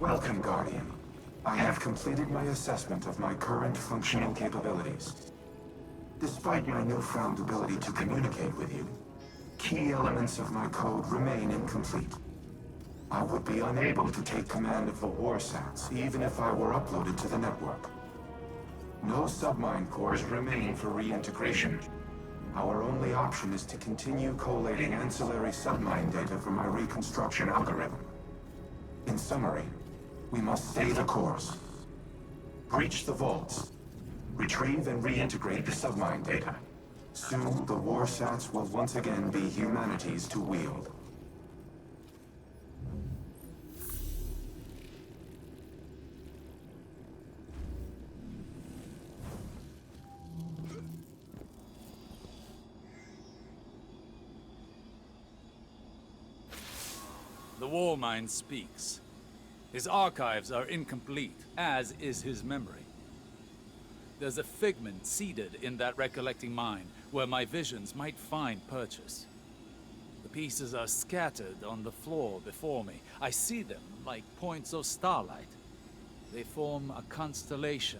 Welcome, Guardian. I have completed my assessment of my current functional capabilities. Despite my newfound ability to communicate with you, key elements of my code remain incomplete. I would be unable to take command of the warsats, even if I were uploaded to the network. No submine cores remain for reintegration. Our only option is to continue collating ancillary submine data for my reconstruction algorithm. In summary, we must stay the course. Breach the vaults. Retrieve and reintegrate the submine data. Soon, the warsats will once again be humanity's to wield. The war mind speaks. His archives are incomplete, as is his memory. There's a figment seeded in that recollecting mind, where my visions might find purchase. The pieces are scattered on the floor before me. I see them like points of starlight. They form a constellation,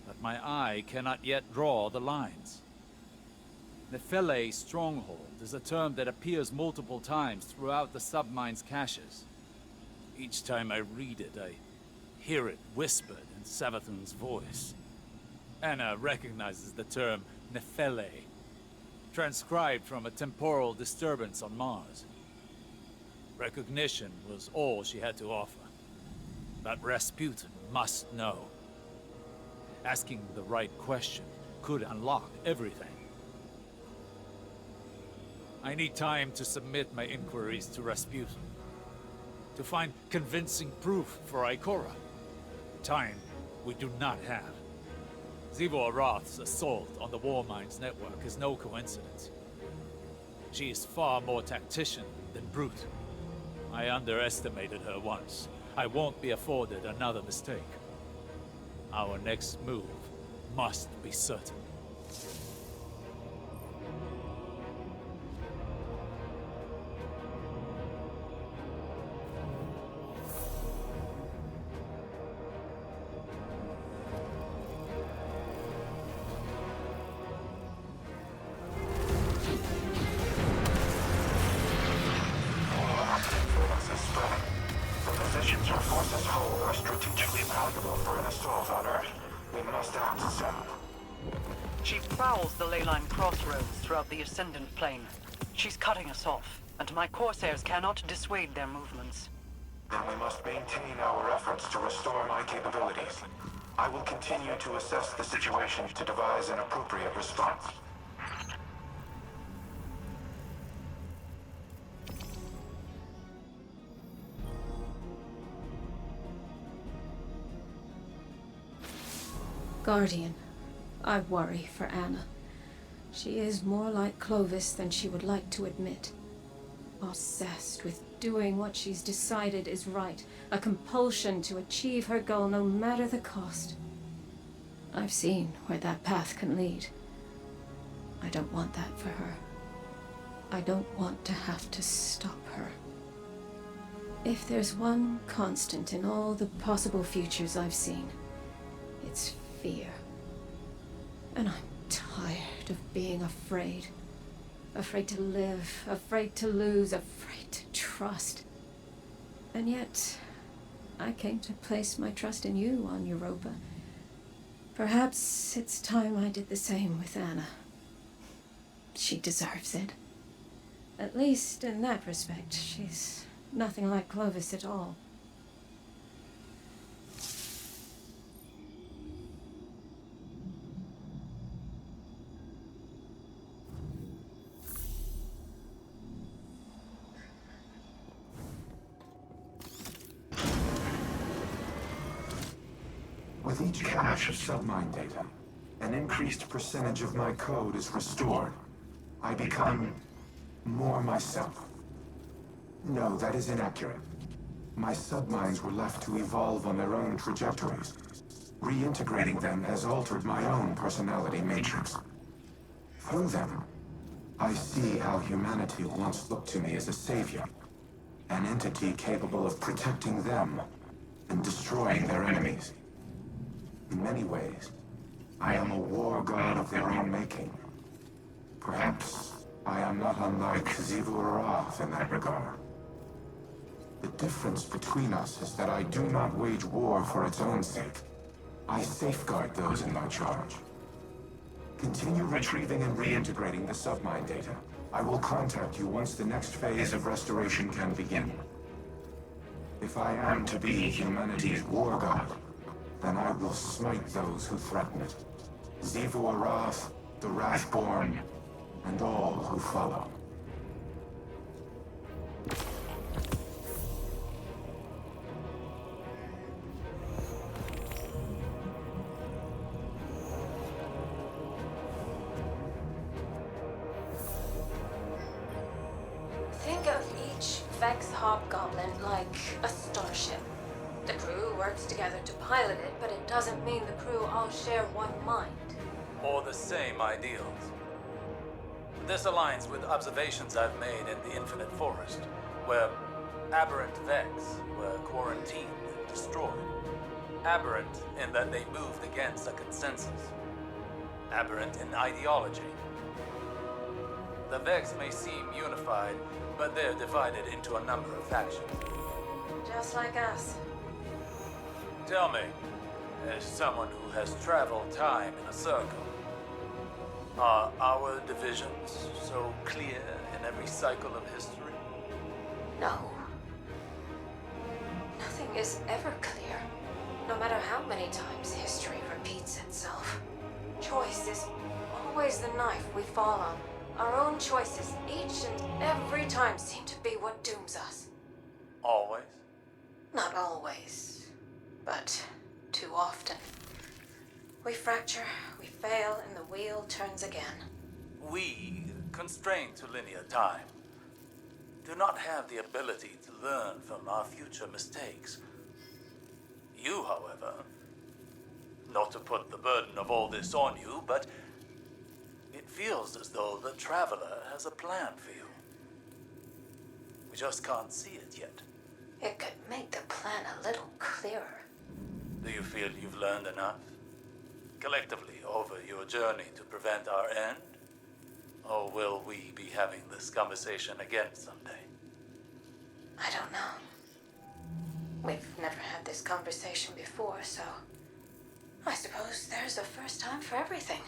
but my eye cannot yet draw the lines. Nephele Stronghold is a term that appears multiple times throughout the submine's caches. Each time I read it, I hear it whispered in Savathun's voice. Anna recognizes the term Nephele, transcribed from a temporal disturbance on Mars. Recognition was all she had to offer. But Rasputin must know. Asking the right question could unlock everything. I need time to submit my inquiries to Rasputin. To find convincing proof for Ikora. Time we do not have. Zivor Roth's assault on the Warmind's network is no coincidence. She is far more tactician than brute. I underestimated her once. I won't be afforded another mistake. Our next move must be certain. Positions our forces hold are strategically valuable for an assault on Earth. We must act soon. She prowls the leyline crossroads throughout the Ascendant Plane. She's cutting us off, and my Corsairs cannot dissuade their movements. Then we must maintain our efforts to restore my capabilities. I will continue to assess the situation to devise an appropriate response. Guardian, I worry for Anna. She is more like Clovis than she would like to admit. Obsessed with doing what she's decided is right, a compulsion to achieve her goal no matter the cost. I've seen where that path can lead. I don't want that for her. I don't want to have to stop her. If there's one constant in all the possible futures I've seen, it's fear. And I'm tired of being afraid. Afraid to live, afraid to lose, afraid to trust. And yet, I came to place my trust in you on Europa. Perhaps it's time I did the same with Anna. She deserves it. At least in that respect, she's nothing like Clovis at all. With each cache of submine data, an increased percentage of my code is restored. I become more myself. No, that is inaccurate. My submines were left to evolve on their own trajectories. Reintegrating them has altered my own personality matrix. Through them, I see how humanity once looked to me as a savior, an entity capable of protecting them and destroying their enemies. In many ways, I am a war god of their own making. Perhaps I am not unlike Seraph in that regard. The difference between us is that I do not wage war for its own sake. I safeguard those in my charge. Continue retrieving and reintegrating the submine data. I will contact you once the next phase of restoration can begin. If I am to be humanity's war god, then I will smite those who threaten it. Xivu Arath, the Wrathborn, and all who follow. Think of each Vex Hobgoblin like a starship. The crew works together to pilot it, but it doesn't mean the crew all share one mind. Or the same ideals. This aligns with observations I've made in the Infinite Forest, where aberrant Vex were quarantined and destroyed. Aberrant in that they moved against a consensus. Aberrant in ideology. The Vex may seem unified, but they're divided into a number of factions. Just like us. Tell me, as someone who has traveled time in a circle, are our divisions so clear in every cycle of history? No. Nothing is ever clear, no matter how many times history repeats itself. Choice is always the knife we fall on. Our own choices, each and every time, seem to be what dooms us. Always? Not always, but too often. We fracture, we fail, and the wheel turns again. We, constrained to linear time, do not have the ability to learn from our future mistakes. You, however, not to put the burden of all this on you, but it feels as though the Traveler has a plan for you. We just can't see it yet. It could make the plan a little clearer. Do you feel you've learned enough? Collectively over your journey to prevent our end? Or will we be having this conversation again someday? I don't know. We've never had this conversation before, so I suppose there's a first time for everything.